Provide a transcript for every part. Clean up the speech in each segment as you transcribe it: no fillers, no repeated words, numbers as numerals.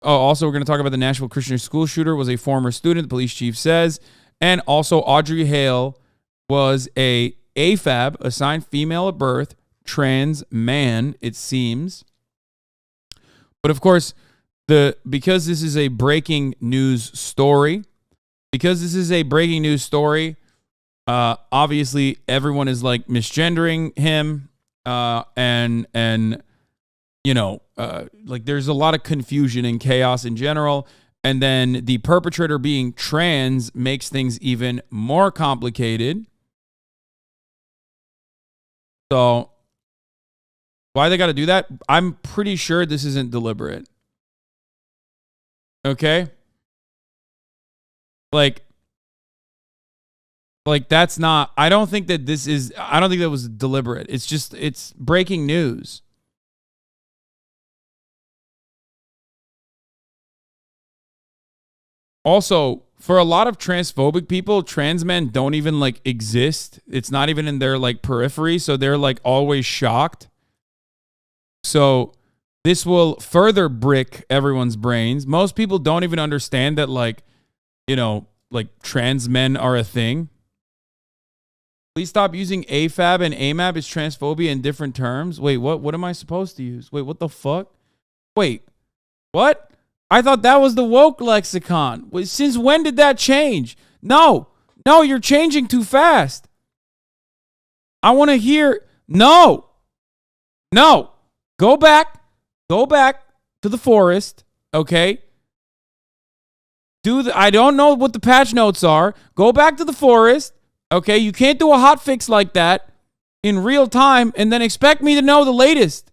Also, we're going to talk about the Nashville Christian school shooter was a former student, the police chief says. And also, Audrey Hale was a AFAB, assigned female at birth, trans man, it seems. But of course, because this is a breaking news story, obviously everyone is like misgendering him, and you know, like there's a lot of confusion and chaos in general. And then the perpetrator being trans makes things even more complicated. So why they got to do that? I'm pretty sure this isn't deliberate. Okay? Like that's not, I don't think that was deliberate. It's breaking news. Also, for a lot of transphobic people, trans men don't even like exist. It's not even in their like periphery, so they're like always shocked. So this will further brick everyone's brains. Most people don't even understand that, like, you know, like trans men are a thing. Please stop using AFAB and AMAB as transphobia in different terms. Wait, what am I supposed to use? Wait, what the fuck? Wait, what? I thought that was the woke lexicon. Since when did that change? No, you're changing too fast. I want to hear, no. Go back to the forest, okay? I don't know what the patch notes are. Go back to the forest, okay? You can't do a hot fix like that in real time and then expect me to know the latest,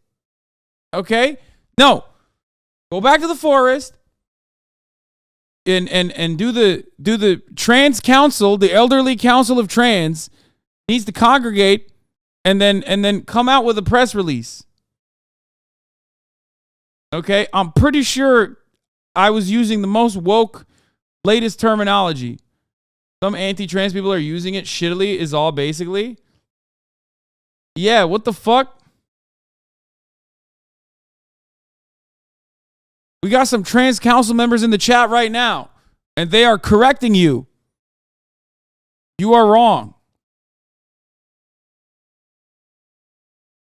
okay? No. Go back to the forest and do the trans council, the elderly council of trans needs to congregate and then come out with a press release. Okay? I'm pretty sure I was using the most woke latest terminology. Some anti-trans people are using it shittily is all basically. Yeah, what the fuck? We got some trans council members in the chat right now, and they are correcting you. You are wrong.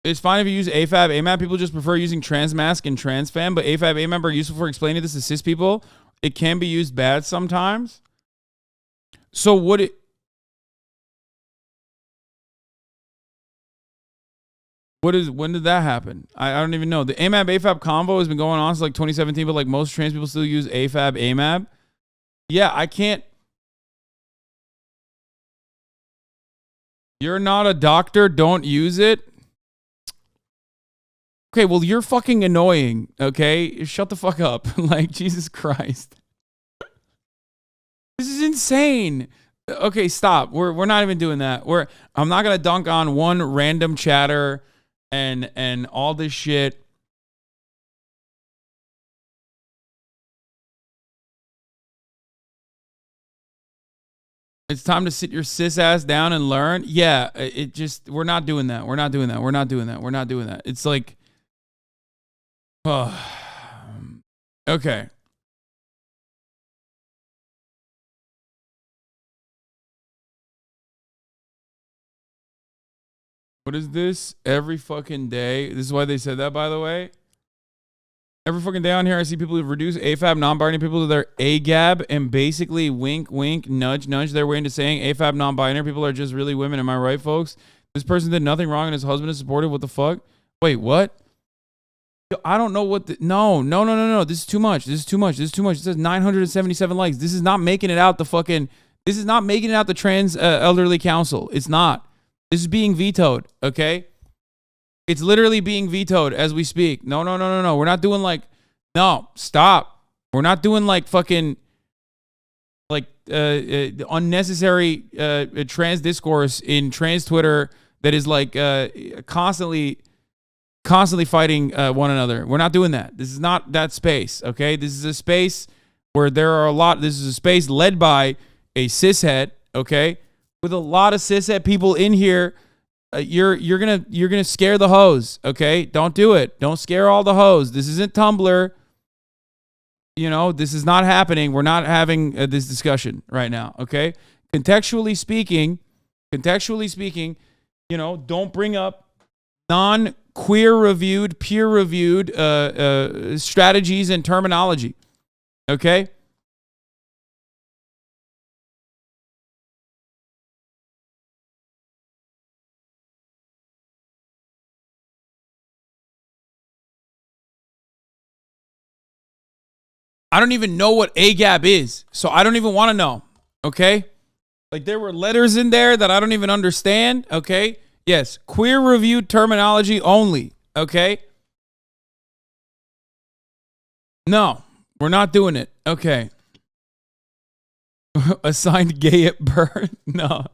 It's fine if you use AFAB, AMAB. People just prefer using trans mask and trans fam, but AFAB, AMAB are useful for explaining this to cis people. It can be used bad sometimes. So when did that happen? I don't even know. The AMAB AFAB combo has been going on since like 2017, but like most trans people still use AFAB AMAB. Yeah, I can't. You're not a doctor, don't use it. Okay, well, you're fucking annoying, okay? Shut the fuck up. Like, Jesus Christ. This is insane. Okay, stop. We're not even doing that. I'm not gonna dunk on one random chatter and all this shit. It's time to sit your cis ass down and learn. Yeah, we're not doing that. We're not doing that. It's like, okay. What is this? Every fucking day. This is why they said that, by the way. Every fucking day on here, I see people who reduce AFAB non-binary people to their AGAB and basically wink, wink, nudge, nudge their way into saying AFAB non-binary people are just really women. Am I right, folks? This person did nothing wrong and his husband is supportive. What the fuck? Wait, what? I don't know what the... No. This is too much. It says 977 likes. This is not making it out the fucking... This is not making it out the trans elderly council. It's not. This is being vetoed, okay? It's literally being vetoed as we speak. No. We're not doing like... No, stop. We're not doing like fucking... Like unnecessary trans discourse in trans Twitter that is like constantly fighting one another. We're not doing that. This is not that space, okay? This is a space where there are this is a space led by a cishet, okay? With a lot of cishet people in here. You're gonna scare the hoes, okay? Don't do it. Don't scare all the hoes. This isn't Tumblr. this is not happening. We're not having this discussion right now. Okay. Contextually speaking, don't bring up non-queer reviewed, peer reviewed strategies and terminology. Okay. I don't even know what AGAB is, so I don't even want to know, okay? Like, there were letters in there that I don't even understand, okay? Yes, queer-reviewed terminology only, okay? No, we're not doing it, okay. Assigned gay at birth? No.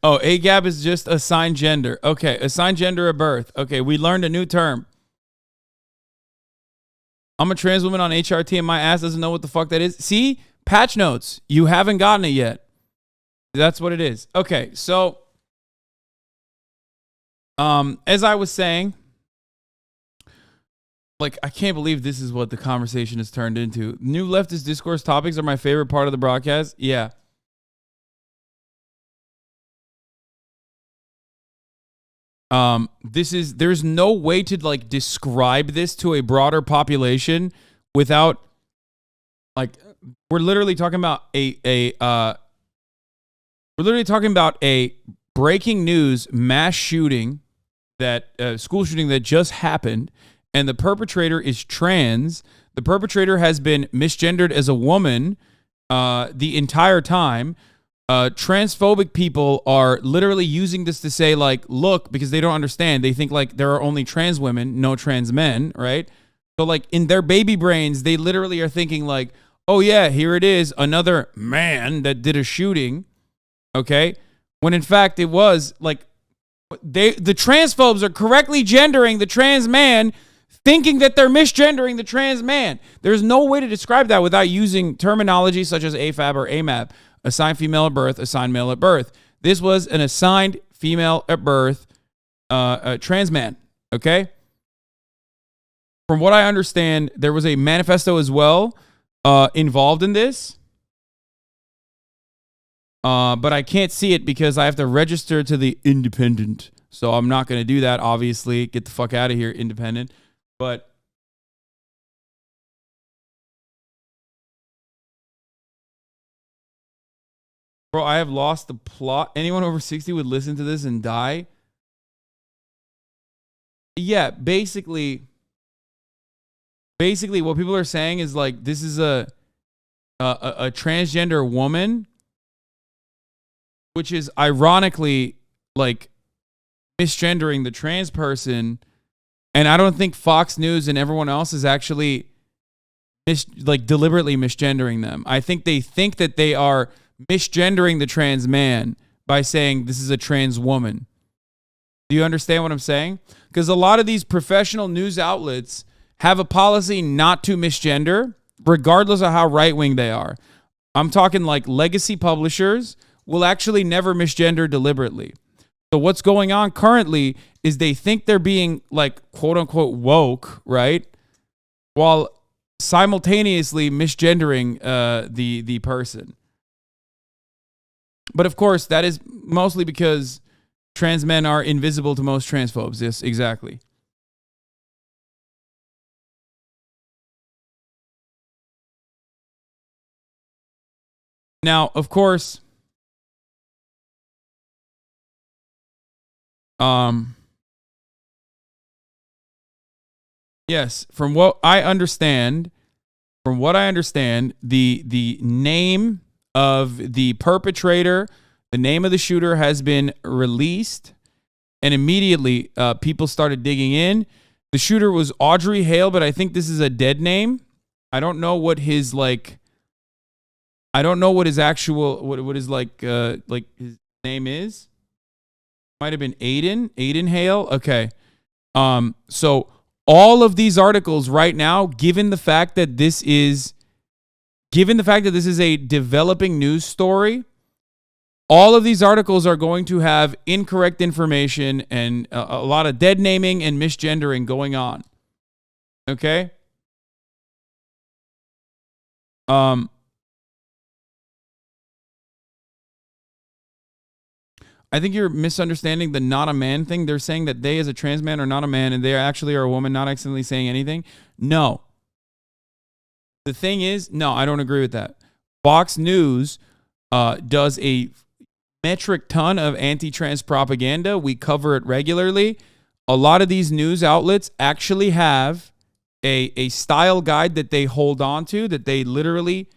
Oh, AGAB is just assigned gender. Okay, assigned gender at birth. Okay, we learned a new term. I'm a trans woman on HRT and my ass doesn't know what the fuck that is. See? Patch notes. You haven't gotten it yet. That's what it is. Okay, so as I was saying, like, I can't believe this is what the conversation has turned into. New leftist discourse topics are my favorite part of the broadcast. Yeah. There's no way to like describe this to a broader population without, like, we're literally talking about a breaking news mass shooting school shooting that just happened, and the perpetrator is trans. The perpetrator has been misgendered as a woman the entire time. Transphobic people are literally using this to say, like, look, because they don't understand. They think, like, there are only trans women, no trans men, right? So, like, in their baby brains, they literally are thinking, like, oh, yeah, here it is, another man that did a shooting, okay? When, in fact, it was, like, the transphobes are correctly gendering the trans man, thinking that they're misgendering the trans man. There's no way to describe that without using terminology such as AFAB or AMAB. Assigned female at birth, assigned male at birth. This was an assigned female at birth trans man, okay? From what I understand, there was a manifesto as well involved in this. But I can't see it because I have to register to the Independent. So I'm not going to do that, obviously. Get the fuck out of here, Independent. But bro, I have lost the plot. Anyone over 60 would listen to this and die? Yeah, basically what people are saying is, like, this is a transgender woman, which is ironically, like, misgendering the trans person. And I don't think Fox News and everyone else is actually deliberately misgendering them. I think they think that they are misgendering the trans man by saying this is a trans woman. Do you understand what I'm saying? Because a lot of these professional news outlets have a policy not to misgender, regardless of how right-wing they are. I'm talking like legacy publishers will actually never misgender deliberately. So what's going on currently is they think they're being, like, quote unquote woke, right? While simultaneously misgendering the person. But of course, that is mostly because trans men are invisible to most transphobes. Yes, exactly. Now, of course, yes, from what I understand, the name of the perpetrator, the name of the shooter has been released, and immediately people started digging in. The shooter was Audrey Hale, but I think this is a dead name. I don't know what his actual what his his name is. Might have been Aiden Hale. Okay. So all of these articles right now, given the fact that this is a developing news story, all of these articles are going to have incorrect information and a lot of dead naming and misgendering going on. Okay? I think you're misunderstanding the not a man thing. They're saying that they as a trans man are not a man and they actually are a woman, not accidentally saying anything. No. The thing is, no, I don't agree with that. Fox News does a metric ton of anti-trans propaganda. We cover it regularly. A lot of these news outlets actually have a style guide that they hold on to, that they literally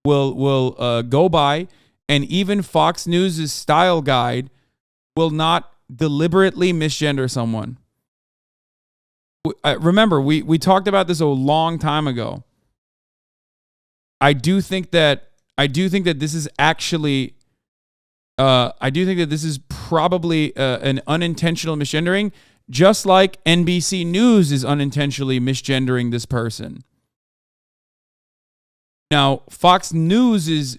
will go by. And even Fox News' style guide will not deliberately misgender someone. Remember, we talked about this a long time ago. I do think that this is actually, I do think that this is probably an unintentional misgendering, just like NBC News is unintentionally misgendering this person. Now, Fox News'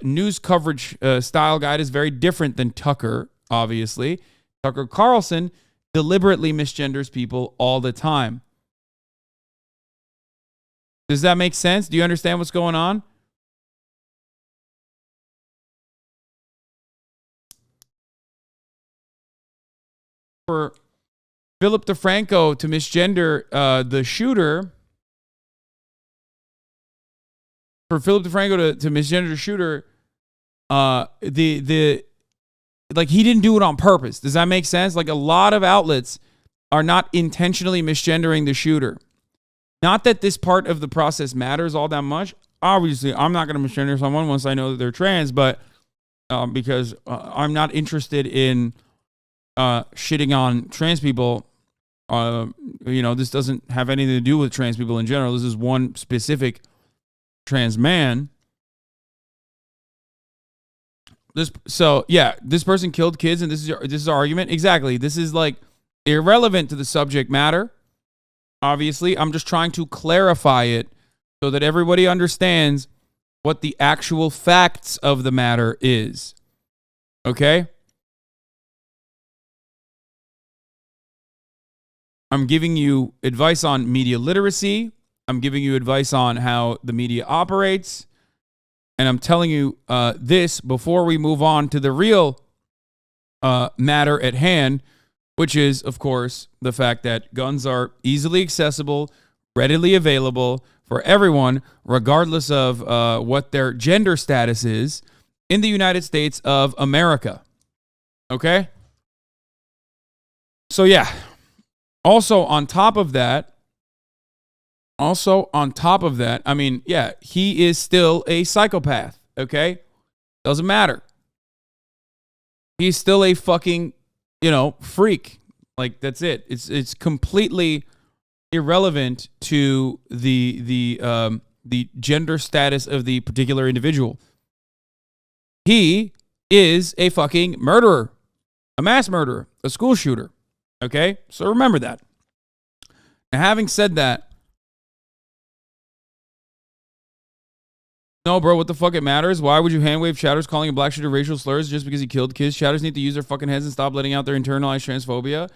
news coverage style guide is very different than Tucker, obviously. Tucker Carlson deliberately misgenders people all the time. Does that make sense? Do you understand what's going on? For Philip DeFranco to misgender the shooter, for Philip DeFranco to misgender the shooter, like he didn't do it on purpose. Does that make sense? Like a lot of outlets are not intentionally misgendering the shooter. Not that this part of the process matters all that much. Obviously, I'm not going to misgender someone once I know that they're trans, but because I'm not interested in shitting on trans people. This doesn't have anything to do with trans people in general. This is one specific trans man. This person killed kids, and this is our argument. Exactly. This is like irrelevant to the subject matter. Obviously, I'm just trying to clarify it so that everybody understands what the actual facts of the matter is. Okay? I'm giving you advice on media literacy. I'm giving you advice on how the media operates. And I'm telling you this before we move on to the real matter at hand, which is, of course, the fact that guns are easily accessible, readily available for everyone, regardless of what their gender status is in the United States of America. Okay? So, yeah. Also, on top of that, I mean, yeah, he is still a psychopath, okay? Doesn't matter. He's still a fucking, freak. Like, that's it. It's completely irrelevant to the gender status of the particular individual. He is a fucking murderer, a mass murderer, a school shooter, okay? So remember that. Now, having said that, no, bro, what the fuck it matters? Why would you handwave chatters calling a black shooter racial slurs just because he killed kids? Chatters need to use their fucking heads and stop letting out their internalized transphobia.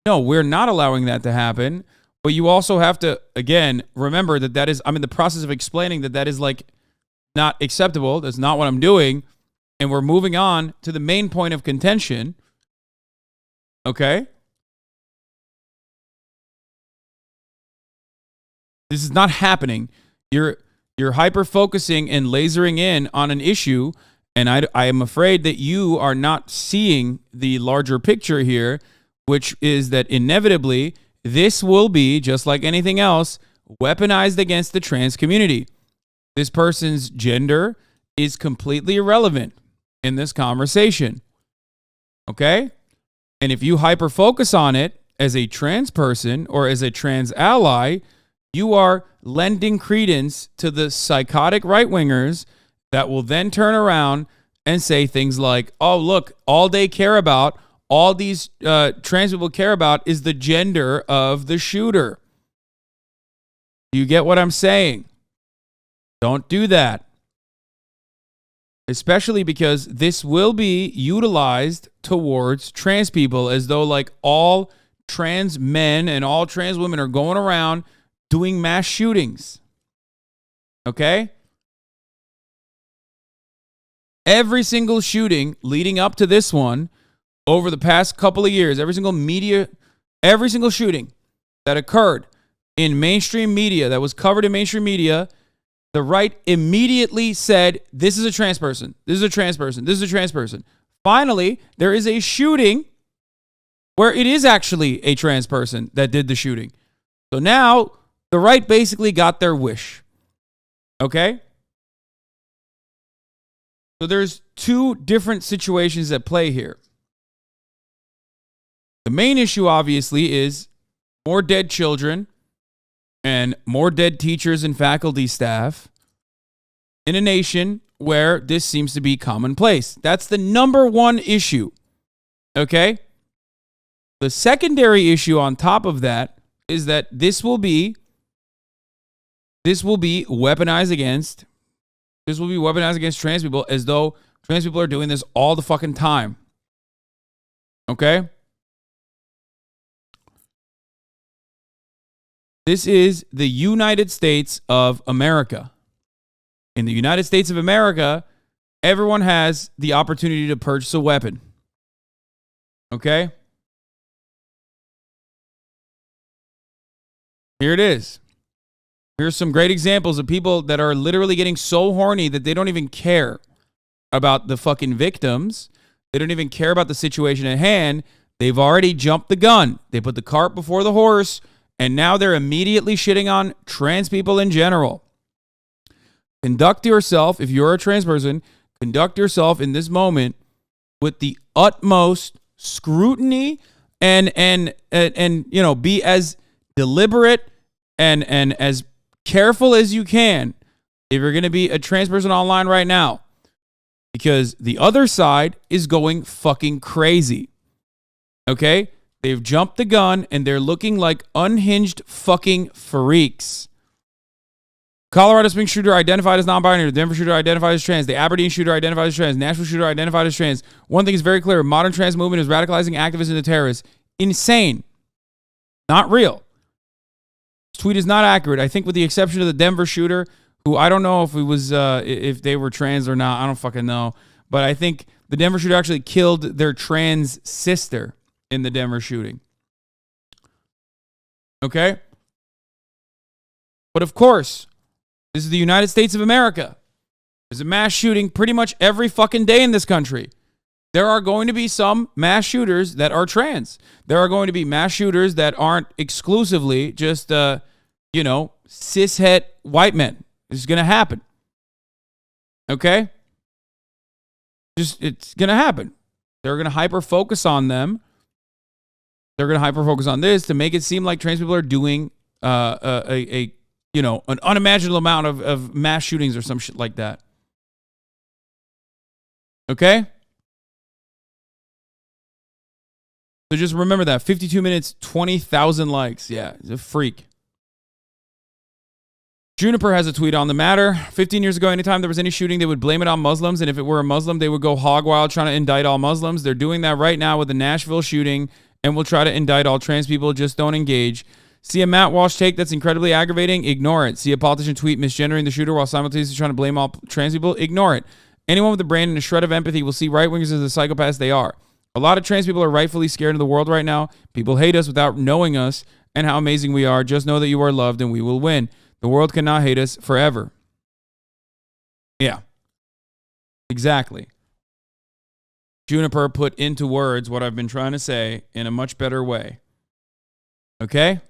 No, we're not allowing that to happen. But you also have to, again, remember that is, I'm in the process of explaining that is like not acceptable. That's not what I'm doing. And we're moving on to the main point of contention. Okay? This is not happening. You're hyper-focusing and lasering in on an issue, and I am afraid that you are not seeing the larger picture here, which is that inevitably this will be, just like anything else, weaponized against the trans community. This person's gender is completely irrelevant in this conversation. Okay? And if you hyper-focus on it as a trans person or as a trans ally, you are lending credence to the psychotic right-wingers that will then turn around and say things like, oh, look, all these trans people care about is the gender of the shooter. Do you get what I'm saying? Don't do that. Especially because this will be utilized towards trans people, as though like all trans men and all trans women are going around doing mass shootings. Okay? every single shooting leading up to this one over the past couple of years, every single shooting that occurred in mainstream media, that was covered in mainstream media, the right immediately said, this is a trans person. This is a trans person. This is a trans person. Finally, there is a shooting where it is actually a trans person that did the shooting. So now the right basically got their wish. Okay? So there's two different situations at play here. The main issue, obviously, is more dead children and more dead teachers and faculty staff in a nation where this seems to be commonplace. That's the number one issue. Okay? The secondary issue on top of that is that this will be weaponized against trans people, as though trans people are doing this all the fucking time. Okay? This is the United States of America. In the United States of America, everyone has the opportunity to purchase a weapon. Okay? Here it is. Here's some great examples of people that are literally getting so horny that they don't even care about the fucking victims. They don't even care about the situation at hand. They've already jumped the gun. They put the cart before the horse, and now they're immediately shitting on trans people in general. Conduct yourself, if you're a trans person, conduct yourself in this moment with the utmost scrutiny and you know, be as deliberate and as careful as you can if you're going to be a trans person online right now, because the other side is going fucking crazy. Okay? They've jumped the gun and they're looking like unhinged fucking freaks. Colorado Springs shooter identified as non-binary. The Denver shooter identified as trans. The Aberdeen shooter identified as trans. Nashville shooter identified as trans. One thing is very clear. Modern trans movement is radicalizing activists into terrorists. Insane. Not real. This tweet is not accurate. I think with the exception of the Denver shooter, who I don't know if it was if they were trans or not. I don't fucking know. But I think the Denver shooter actually killed their trans sister in the Denver shooting. Okay? But of course, this is the United States of America. There's a mass shooting pretty much every fucking day in this country. There are going to be some mass shooters that are trans. There are going to be mass shooters that aren't exclusively just, cishet white men. This is going to happen. Okay? It's going to happen. They're going to hyper-focus on them. They're going to hyper-focus on this to make it seem like trans people are doing an unimaginable amount of mass shootings or some shit like that. Okay? So just remember that. 52 minutes, 20,000 likes. Yeah, he's a freak. Juniper has a tweet on the matter. 15 years ago, anytime there was any shooting, they would blame it on Muslims. And if it were a Muslim, they would go hog wild trying to indict all Muslims. They're doing that right now with the Nashville shooting, and will try to indict all trans people. Just don't engage. See a Matt Walsh take that's incredibly aggravating? Ignore it. See a politician tweet misgendering the shooter while simultaneously trying to blame all trans people? Ignore it. Anyone with a brain and a shred of empathy will see right-wingers as the psychopaths they are. A lot of trans people are rightfully scared of the world right now. People hate us without knowing us and how amazing we are. Just know that you are loved and we will win. The world cannot hate us forever. Yeah. Exactly. Juniper put into words what I've been trying to say in a much better way. Okay?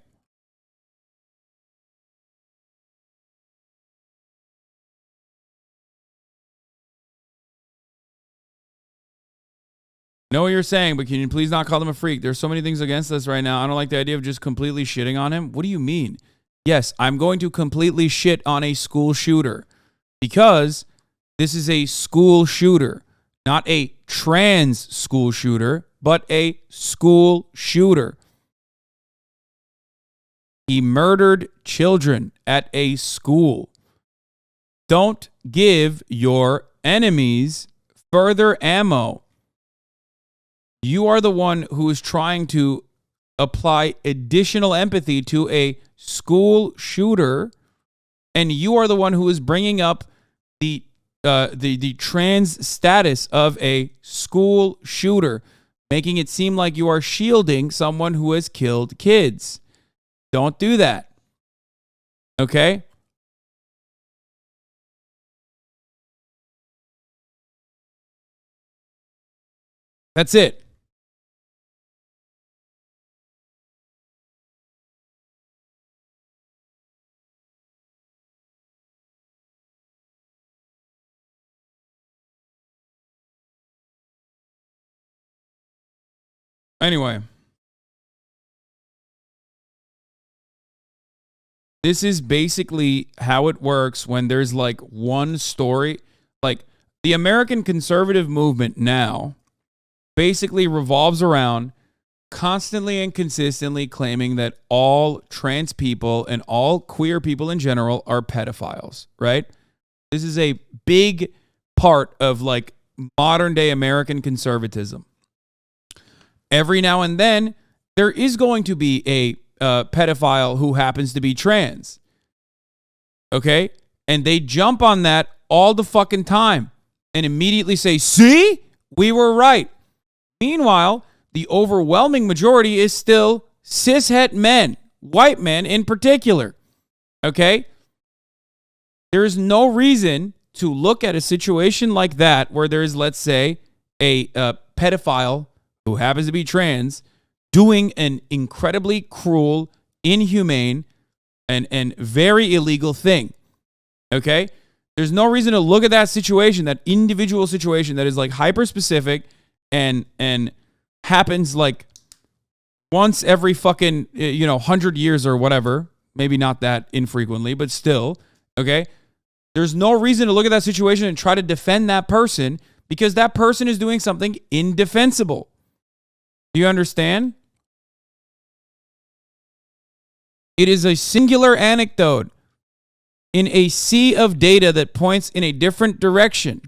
I know what you're saying, but can you please not call him a freak? There's so many things against us right now. I don't like the idea of just completely shitting on him. What do you mean? Yes, I'm going to completely shit on a school shooter because this is a school shooter, not a trans school shooter, but a school shooter. He murdered children at a school. Don't give your enemies further ammo. You are the one who is trying to apply additional empathy to a school shooter, and you are the one who is bringing up the the trans status of a school shooter, making it seem like you are shielding someone who has killed kids. Don't do that. Okay? That's it. Anyway, this is basically how it works when there's like one story. Like the American conservative movement now basically revolves around constantly and consistently claiming that all trans people and all queer people in general are pedophiles, right? This is a big part of like modern day American conservatism. Every now and then, there is going to be a pedophile who happens to be trans. Okay? And they jump on that all the fucking time and immediately say, see, we were right. Meanwhile, the overwhelming majority is still cishet men, white men in particular. Okay? There is no reason to look at a situation like that where there is, let's say, a pedophile who happens to be trans doing an incredibly cruel, inhumane, and very illegal thing. Okay? There's no reason to look at that situation, that individual situation that is like hyper specific and happens like once every fucking 100 years or whatever. Maybe not that infrequently, but still, okay? There's no reason to look at that situation and try to defend that person because that person is doing something indefensible. Do you understand? It is a singular anecdote in a sea of data that points in a different direction.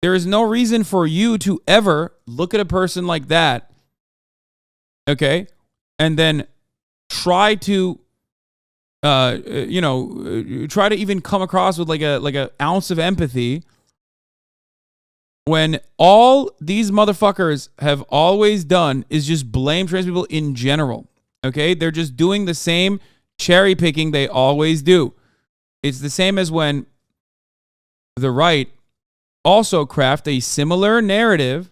There is no reason for you to ever look at a person like that, okay, and then try to, try to even come across with like a ounce of empathy when all these motherfuckers have always done is just blame trans people in general. Okay? They're just doing the same cherry picking they always do. It's the same as when the right also craft a similar narrative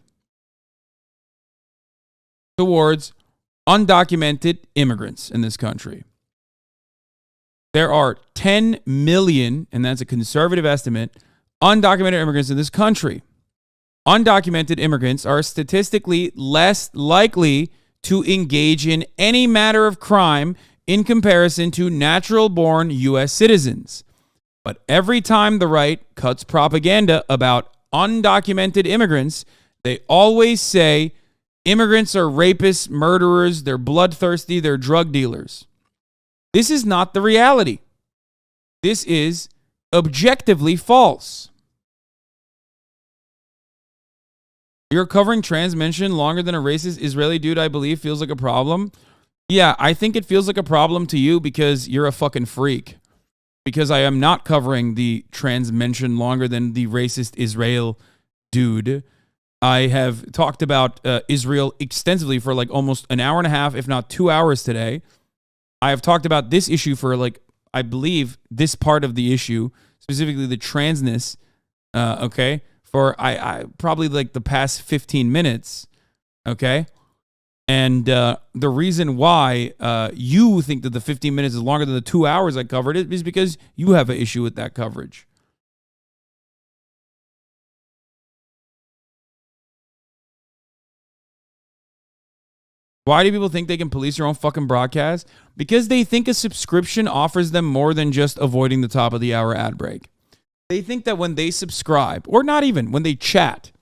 towards undocumented immigrants in this country. There are 10 million, and that's a conservative estimate, undocumented immigrants in this country. Undocumented immigrants are statistically less likely to engage in any matter of crime in comparison to natural-born U.S. citizens. But every time the right cuts propaganda about undocumented immigrants, they always say immigrants are rapists, murderers, they're bloodthirsty, they're drug dealers. This is not the reality. This is objectively false. You're covering trans mention longer than a racist Israeli dude, I believe, feels like a problem. Yeah, I think it feels like a problem to you because you're a fucking freak. Because I am not covering the trans mention longer than the racist Israel dude. I have talked about Israel extensively for like almost an hour and a half, if not 2 hours today. I have talked about this issue for like, I believe, this part of the issue, specifically the transness, okay, for I probably like the past 15 minutes, okay? And the reason why you think that the 15 minutes is longer than the 2 hours I covered it is because you have an issue with that coverage. Why do people think they can police their own fucking broadcast? Because they think a subscription offers them more than just avoiding the top of the hour ad break. They think that when they subscribe, or not even, when they chat,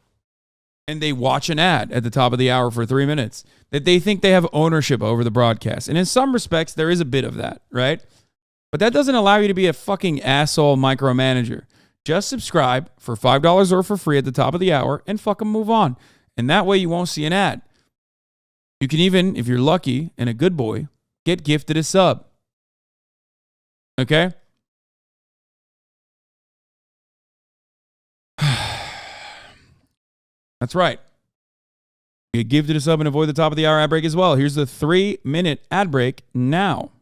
and they watch an ad at the top of the hour for 3 minutes, that they think they have ownership over the broadcast. And in some respects, there is a bit of that, right? But that doesn't allow you to be a fucking asshole micromanager. Just subscribe for $5 or for free at the top of the hour and fucking move on. And that way you won't see an ad. You can even, if you're lucky and a good boy, get gifted a sub. Okay? That's right. You give to the sub and avoid the top of the hour ad break as well. Here's the 3-minute ad break now.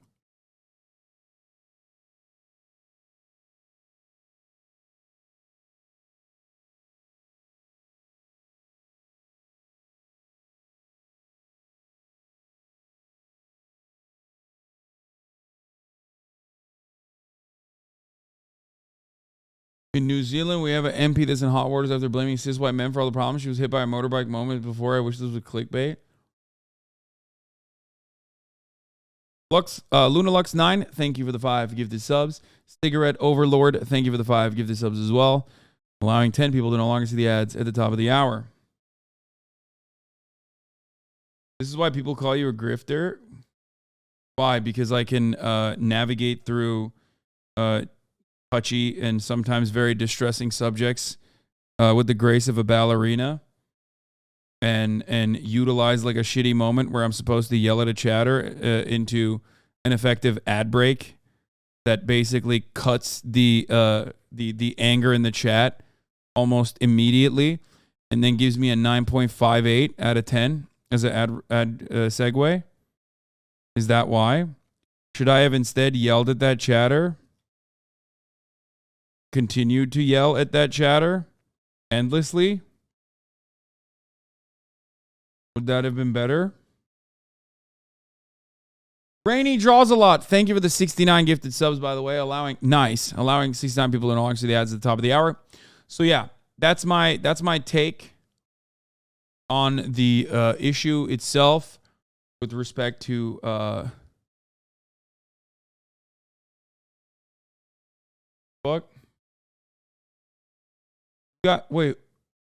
In New Zealand, we have an MP that's in hot waters after blaming cis white men for all the problems. She was hit by a motorbike moments before. I wish this was clickbait. Luna Lux 9, thank you for the 5 gifted subs. Cigarette Overlord, thank you for the 5 gifted subs as well. Allowing 10 people to no longer see the ads at the top of the hour. This is why people call you a grifter. Why? Because I can navigate through touchy and sometimes very distressing subjects with the grace of a ballerina, and utilize like a shitty moment where I'm supposed to yell at a chatter into an effective ad break that basically cuts the anger in the chat almost immediately, and then gives me a 9.58 out of 10 as an ad segue. Is that why? Should I have instead yelled at that chatter? Continued to yell at that chatter endlessly? Would that have been better? Rainy draws a lot. Thank you for the 69 gifted subs, by the way. Allowing 69 people to no longer see the ads at the top of the hour. So yeah, that's my take on the issue itself with respect to fuck. Wait,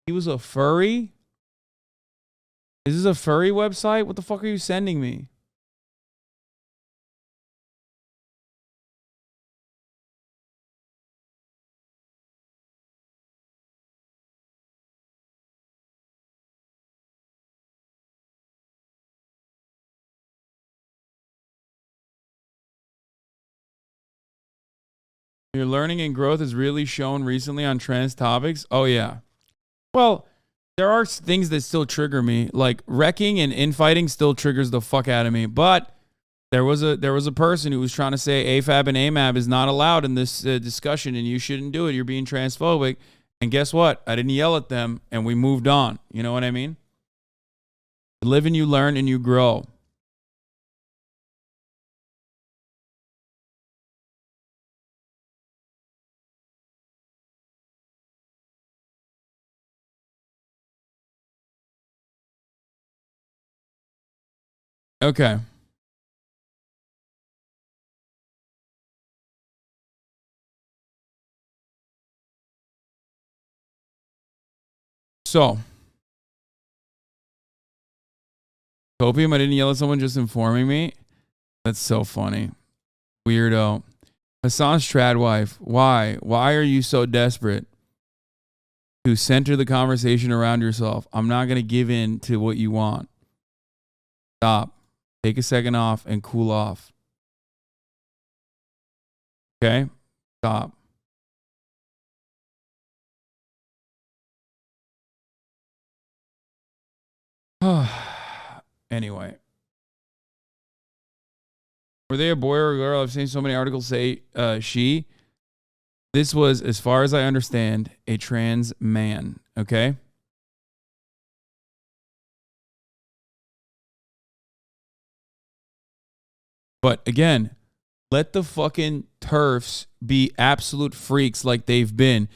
he was a furry? Is this a furry website? What the fuck are you sending me? Your learning and growth is really shown recently on trans topics. Oh, yeah. Well, there are things that still trigger me. Like wrecking and infighting still triggers the fuck out of me. But there was a person who was trying to say AFAB and AMAB is not allowed in this discussion and you shouldn't do it. You're being transphobic. And guess what? I didn't yell at them and we moved on. You know what I mean? You live and you learn and you grow. Okay. So, Copium, I didn't yell at someone just informing me. That's so funny. Weirdo. Hassan's trad wife. Why? Why are you so desperate to center the conversation around yourself? I'm not going to give in to what you want. Stop. Take a second off and cool off. Okay? Stop. Anyway. Were they a boy or a girl? I've seen so many articles say she. This was, as far as I understand, a trans man. Okay? But again, let the fucking TERFs be absolute freaks like they've been.